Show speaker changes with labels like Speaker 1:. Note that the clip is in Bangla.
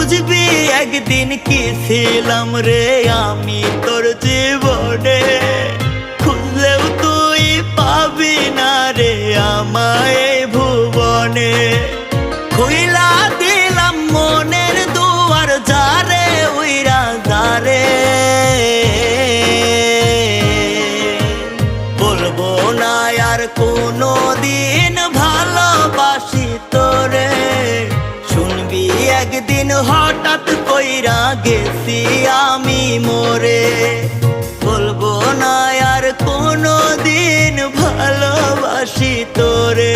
Speaker 1: বুঝবি একদিন কি ছিলাম রে আমি তোর জীবনে, খুঁজলেও তুই পাবি না রে আমায় এই ভুবনে। খুইলা দিলাম মনের দুয়ার যারে উইরা যারে, বলবো না আর কোনো দিন ভালোবাসি তোরে। শুনবি একদিন হঠাৎ কইরা গেছি আমি মরে, বলবো না আর কোনো দিন ভালোবাসি তোরে।